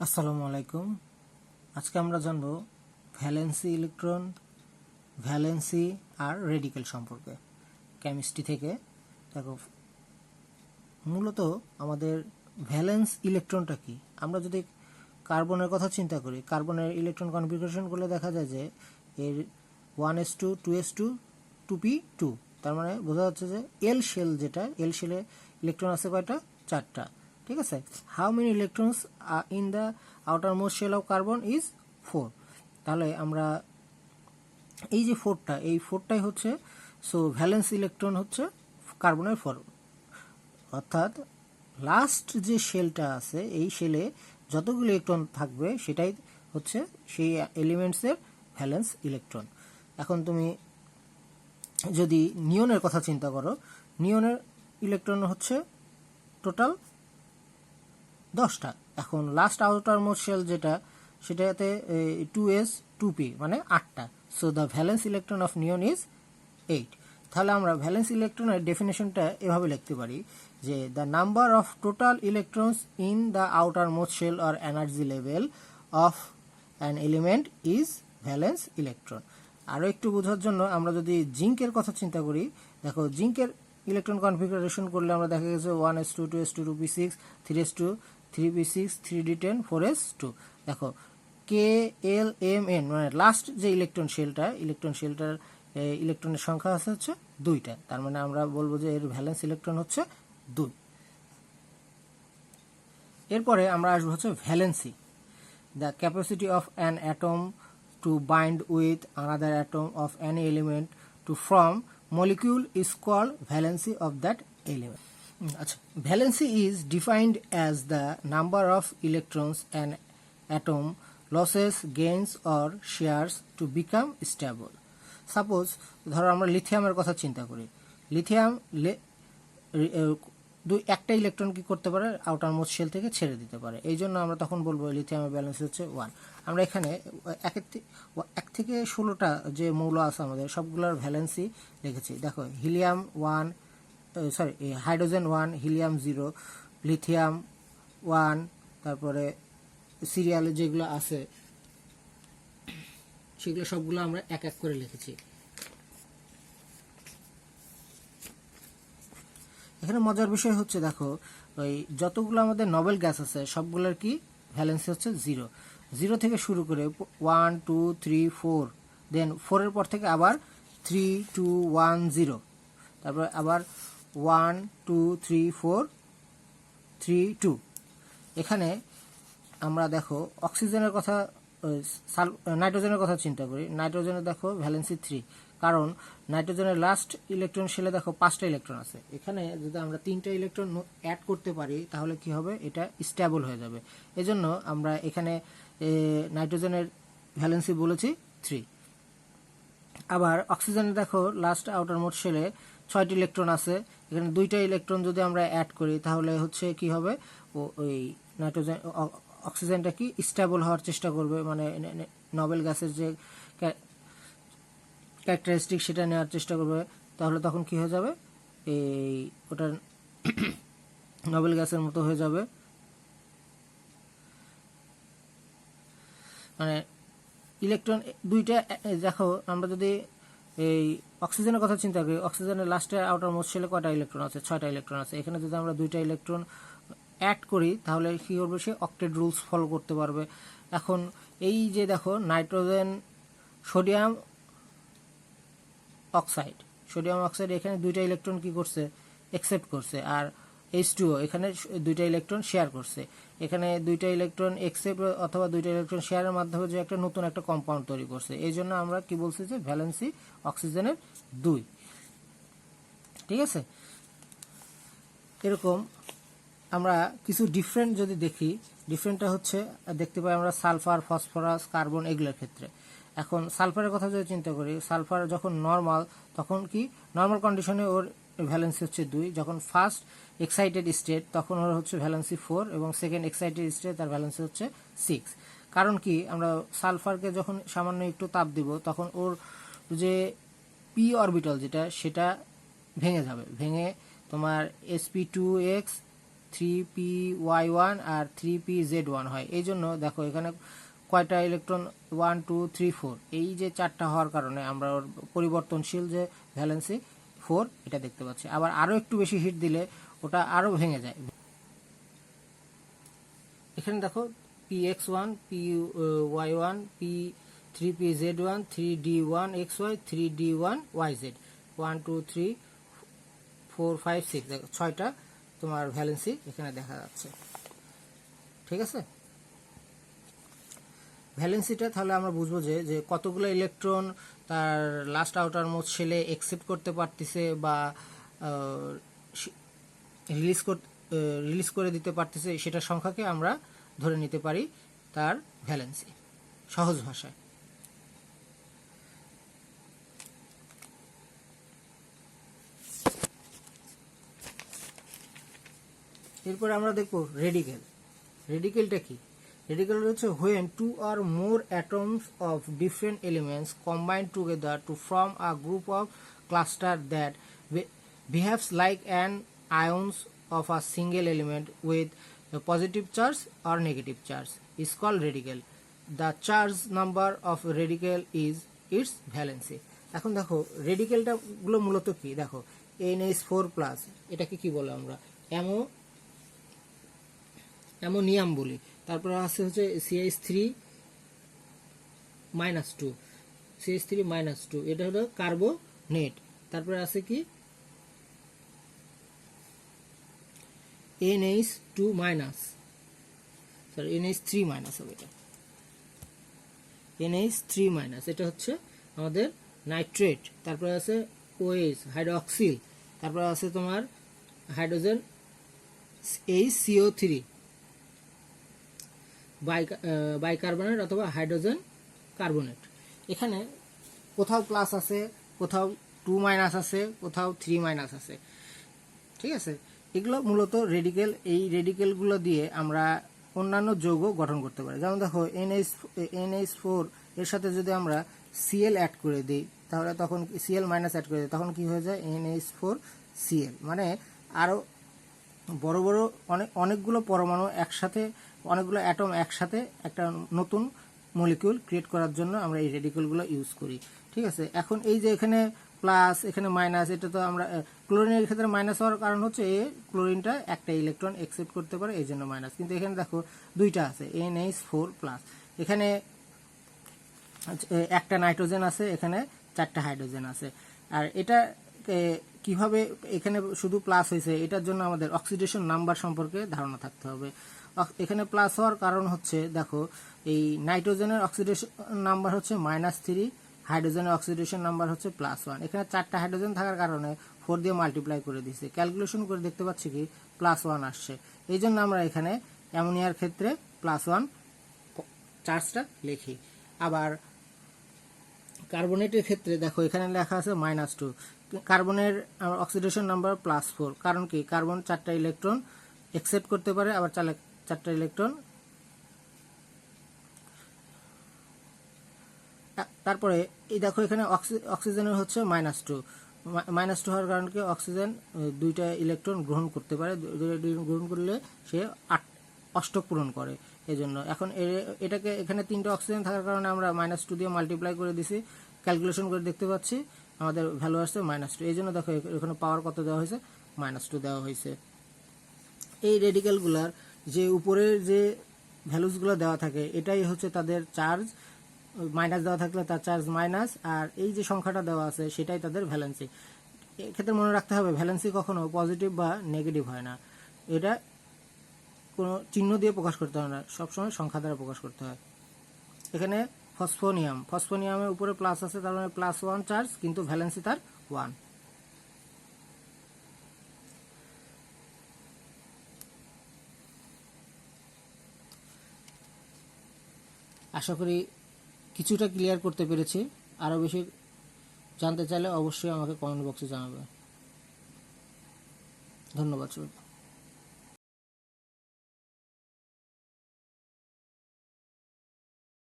আসসালামু আলাইকুম। আজকে আমরা জানব ভ্যালেন্সি ইলেকট্রন, ভ্যালেন্সি আর রেডিকেল সম্পর্কে কেমিস্ট্রি থেকে। দেখো, মূলত আমাদের ভ্যালেন্স ইলেকট্রনটা কি? আমরা যদি কার্বনের কথা চিন্তা করি, কার্বনের ইলেকট্রন কনফিগারেশন করলে দেখা যায় যে এর 1s2 2s2 2p2, তার মানে বোঝা যাচ্ছে যে এল শেল, যেটা এল শেলে ইলেকট্রন আছে কয়টা? 4টা। ঠিক আছে। How many electrons in the outermost shell of carbon is 4। তাহলে আমরা এই যে 4টা, এই 4টাই হচ্ছে, সো ভ্যালেন্স ইলেকট্রন হচ্ছে কার্বনের 4, অর্থাৎ লাস্ট যে শেলটা আছে এই শেলে যতগুলো ইলেকট্রন থাকবে সেটাই হচ্ছে সেই এলিমেন্টসের ভ্যালেন্স ইলেকট্রন। এখন তুমি যদি নিয়নের কথা চিন্তা করো, নিয়নের ইলেকট্রন হচ্ছে টোটাল 10টা। এখন লাস্ট আউটার মোস্ট শেল যেটা, সেটাতে 2s 2p মানে 8টা। So the valence electron of neon is 8। তাহলে আমরা ভ্যালেন্স ইলেকট্রনের ডেফিনেশনটা এভাবে লিখতে পারি যে the number of total electrons in the outermost shell or energy level of an element is valence electron. আরও একটু বোঝার জন্য আমরা যদি জিঙ্কের কথা চিন্তা করি, দেখো জিঙ্কের ইলেকট্রন কনফিগারেশন করলে আমরা দেখা গেছে 1s2 2s2 2p6 3s2 3p6 3d10 4s2। দেখো কে এল এম এন মানে লাস্ট যে ইলেকট্রন শেলটার ইলেকট্রনের সংখ্যা আছে হচ্ছে 2টা। তার মানে আমরা বলবো যে এর ভ্যালেন্স ইলেকট্রন হচ্ছে 2। এরপরে আমরা আসবো হচ্ছে valency. The capacity of an atom to bind with another atom of any element to form molecule is called valency of that element. আচ্ছা, valency is defined as the number of electrons an atom losses, gains or shares to become stable. Suppose ধরো আমরা লিথিয়ামের কথা চিন্তা করি, lithium একটা electron কি করতে পারে? আউটার মোস্ট শেল থেকে ছেড়ে দিতে পারে। এই জন্য আমরা তখন বলবো লিথিয়ামের ব্যালেন্স হচ্ছে 1। আমরা এখানে এক থেকে 16টা যে মৌল আছে আমাদের সবগুলোর ভ্যালেন্সি লিখেছি। দেখো হিলিয়াম 1, হাইড্রোজেন 1, হিলিয়াম 0, লিথিয়াম 1, তারপরে সিরিয়ালে যেগুলো আছে সেগুলো সবগুলো আমরা এক এক করে লিখেছি। এখানে মজার বিষয় হচ্ছে, দেখো ওই যতগুলো আমাদের নোবেল গ্যাস আছে সবগুলোর কি ভ্যালেন্সি হচ্ছে 0। 0 থেকে শুরু করে 1 2 3 4, দেন 4-এর পর থেকে আবার 3 2 1 0, তারপর আবার 1 2 3 4 3 2। এখানে আমরা দেখো অক্সিজেনের কথা, নাইট্রোজেনের কথা চিন্তা করি। নাইট্রোজেনের দেখো ভ্যালেন্সি 3, কারণ নাইট্রোজেনের লাস্ট ইলেকট্রন শেলে দেখো 5টা ইলেকট্রন আছে। এখানে যদি আমরা 3টা ইলেকট্রন অ্যাড করতে পারি তাহলে কি হবে? এটা স্টেবল হয়ে যাবে। এজন্য আমরা এখানে নাইট্রোজেনের ভ্যালেন্সি বলেছি 3। আবার অক্সিজেনের দেখো লাস্ট আউটার মোস্ট শেলে 6টি ইলেকট্রন আছে। এখানে 2টা ইলেকট্রন যদি আমরা অ্যাড করি তাহলে হচ্ছে কি হবে? ওই নাইট্রোজেন অক্সিজেনটা কি স্টেবল হওয়ার চেষ্টা করবে, মানে নোবেল গ্যাসের যে ক্যারেক্টারিস্টিক সেটা নেওয়ার চেষ্টা করবে। তাহলে তখন কি হয়ে যাবে? এই ওটা নোবেল গ্যাসের মতো হয়ে যাবে। মানে ইলেকট্রন 2টা, দেখো আমরা যদি এই অক্সিজেনের কথা চিন্তা করি, অক্সিজেনের লাস্টে আউটার মোস্ট শেলে কয়টা ইলেকট্রন আছে? 6টা ইলেকট্রন আছে। এখানে যদি আমরা 2টা ইলেকট্রন অ্যাড করি তাহলে কী করবে? সে অক্টেট রুলস ফলো করতে পারবে। এখন এই যে দেখো নাইট্রোজেন সোডিয়াম অক্সাইড এখানে 2টা ইলেকট্রন কি করছে? অ্যাকসেপ্ট করছে। আর H2O এখানে 2টা ইলেকট্রন শেয়ার করছে। এখানে 2টা ইলেকট্রন অ্যাকসেপ্ট অথবা 2টা ইলেকট্রন শেয়ারের মাধ্যমে যে একটা নতুন একটা কম্পাউন্ড তৈরি করছে। এই জন্য আমরা কি বলছি যে ভ্যালেন্সি অক্সিজেনের 2। ঠিক আছে। এরকম আমরা কিছু ডিফারেন্ট যদি দেখি, ডিফারেন্টটা হচ্ছে দেখতে পাই আমরা সালফার, ফসফরাস, কার্বন এগুলোর ক্ষেত্রে। এখন সালফারের কথা যদি চিন্তা করি, সালফার যখন নর্মাল, তখন কি নর্মাল কন্ডিশনে ওর ভ্যালেন্সি হচ্ছে 2। যখন ফার্স্ট এক্সাইটেড স্টেট তখন ওর হচ্ছে ভ্যালেন্সি 4, এবং সেকেন্ড এক্সাইটেড স্টেট তার ভ্যালেন্সি হচ্ছে 6। কারণ কি, আমরা সালফারকে যখন সামান্য একটু তাপ দিব তখন ওর যে পি অরবিটাল যেটা, সেটা ভেঙে যাবে। ভেঙে তোমার sp2x 3p(y1) আর 3p(z1) হয়। এই জন্য দেখো এখানে কয়টা ইলেকট্রন 1 2 3 4, এই যে 4টা হওয়ার কারণে আমরা ওর পরিবর্তনশীল যে ভ্যালেন্সি 4 এটা দেখতে পাচ্ছি। আবার আরও একটু বেশি হিট দিলে ওটা আরও ভেঙে যায়। এখানে দেখো px1 py1 3pz1 3d1xy 3d1yz 1 2 3 4 5 6 দেখো 6টা তোমার ভ্যালেন্সি এখানে দেখা যাচ্ছে। ঠিক আছে, ভ্যালেন্সিটা তাহলে আমরা বুঝবো যে কতগুলো ইলেকট্রন তার লাস্ট আউটার মোস্ট শেলে একসেপ্ট করতে পারতেছে বা রিলিজ করে দিতে পারতেছে, সেটার সংখ্যাকে আমরা ধরে নিতে পারি তার ভ্যালেন্সি সহজ ভাষায়। এরপরে আমরা দেখবো রেডিকেল। রেডিকেলটা কি? রেডিকেল হচ্ছে when two or more atoms of different elements combine together to form a group of cluster that behaves like an ions of a single element with a positive charge or negative charge is called radical. The charge number of radical is its valency. এখন দেখো রেডিকেলটা গুলো মূলত কি, দেখো NH4+, এটাকে কি বলে আমরা অ্যামোনিয়াম বলি। তারপরে আছে হচ্ছে CH3-2, এটা হলো কার্বনেট। তারপরে আছে কি NH3- হবে এটা, NH3-, এটা হচ্ছে আমাদের নাইট্রেট। তারপরে আছে OH হাইড্রোক্সিল। তারপরে আছে তোমার হাইড্রোজেন HCO3 বাইকার্বনেট অথবা হাইড্রোজেন কার্বনেট। এখানে কোথাও প্লাস আছে, কোথাও 2- আছে, কোথাও 3- আছে। ঠিক আছে, এগুলো মূলত রেডিকেল। এই রেডিকেলগুলো দিয়ে আমরা অন্যান্য যৌগ গঠন করতে পারি। যেমন দেখো NH4 এর সাথে যদি আমরা Cl অ্যাড করে দিই, তাহলে তখন Cl- অ্যাড করে দিই, তখন কি হয়ে যায় NH4Cl, মানে আরও বড় বড় অনেকগুলো পরমাণু একসাথে, অনেকগুলো অ্যাটম একসাথে একটা নতুন মলিকিউল ক্রিয়েট করার জন্য আমরা এই রেডিকেলগুলো ইউজ করি। ঠিক আছে, এখন এই যে এখানে প্লাস এখানে মাইনাস, এটা তো আমরা ক্লোরিনের ক্ষেত্রে মাইনাস হওয়ার কারণ হচ্ছে ক্লোরিনটা একটা ইলেকট্রন একসেপ্ট করতে পারে, এই জন্য মাইনাস। কিন্তু এখানে দেখো দুইটা আছে NH4+, এখানে একটা নাইট্রোজেন আছে, এখানে 4টা হাইড্রোজেন আছে। আর এটা কিভাবে এখানে শুধু প্লাস হয়েছে, এটার জন্য আমাদের অক্সিডেশন নাম্বার সম্পর্কে ধারণা থাকতে হবে। এখানে প্লাস হওয়ার কারণ হচ্ছে দেখো এই নাইট্রোজেনের অক্সিডেশন নাম্বার হচ্ছে -3, হাইড্রোজেনের অক্সিডেশন নাম্বার হচ্ছে +1। এখানে 4টা হাইড্রোজেন থাকার কারণে 4 দিয়ে মাল্টিপ্লাই করে দিচ্ছে, ক্যালকুলেশন করে দেখতে পাচ্ছি কি +1 আসছে। এই জন্য আমরা এখানে অ্যামোনিয়ার ক্ষেত্রে +1 চার্জটা লিখি। আবার কার্বনেটের ক্ষেত্রে দেখো এখানে লেখা আছে -2, কার্বনের অক্সিডেশন নাম্বার +4, কারণ কি কার্বন 4টা ইলেকট্রন একসেপ্ট করতে পারে, আবার 4টা ইলেকট্রন। তারপরে এই দেখো এখানে অক্সিজেনের হচ্ছে -2 হওয়ার কারণ কি অক্সিজেন 2টা ইলেকট্রন গ্রহণ করতে পারে, গ্রহণ করলে সে 8 পূরণ করে, এই জন্য। এখন এটাকে এখানে 3টা অক্সিজেন থাকার কারণে আমরা -2 দিয়ে মাল্টিপ্লাই করে দিছি, ক্যালকুলেশন করে দেখতে পাচ্ছি আমাদের ভ্যালু আসছে -2। এই জন্য দেখো এখানে পাওয়ার কত দেওয়া হয়েছে, -2 দেওয়া হয়েছে। এই রেডিকেলগুলার যে উপরের যে ভ্যালুসগুলো দেওয়া থাকে এটাই হচ্ছে তাদের চার্জ, মাইনাস দেওয়া থাকলে তার চার্জ মাইনাস, আর এই যে সংখ্যাটা দেওয়া আছে সেটাই তাদের ভ্যালেন্সি। এক্ষেত্রে মনে রাখতে হবে ভ্যালেন্সি কখনো পজিটিভ বা নেগেটিভ হয় না, এটা কোনো চিহ্ন দিয়ে প্রকাশ করতে হয় না, সবসময় সংখ্যা দ্বারা প্রকাশ করতে হয়। এখানে ফসফোনিয়ামের উপরে প্লাস আছে, তার মানে +1 চার্জ, কিন্তু ভ্যালেন্সি তার 1। আশা করি কিছুটা ক্লিয়ার করতে পেরেছি। আরও বেশি জানতে চাইলে অবশ্যই আমাকে কমেন্ট বক্সে জানাবে। ধন্যবাদ সবাই।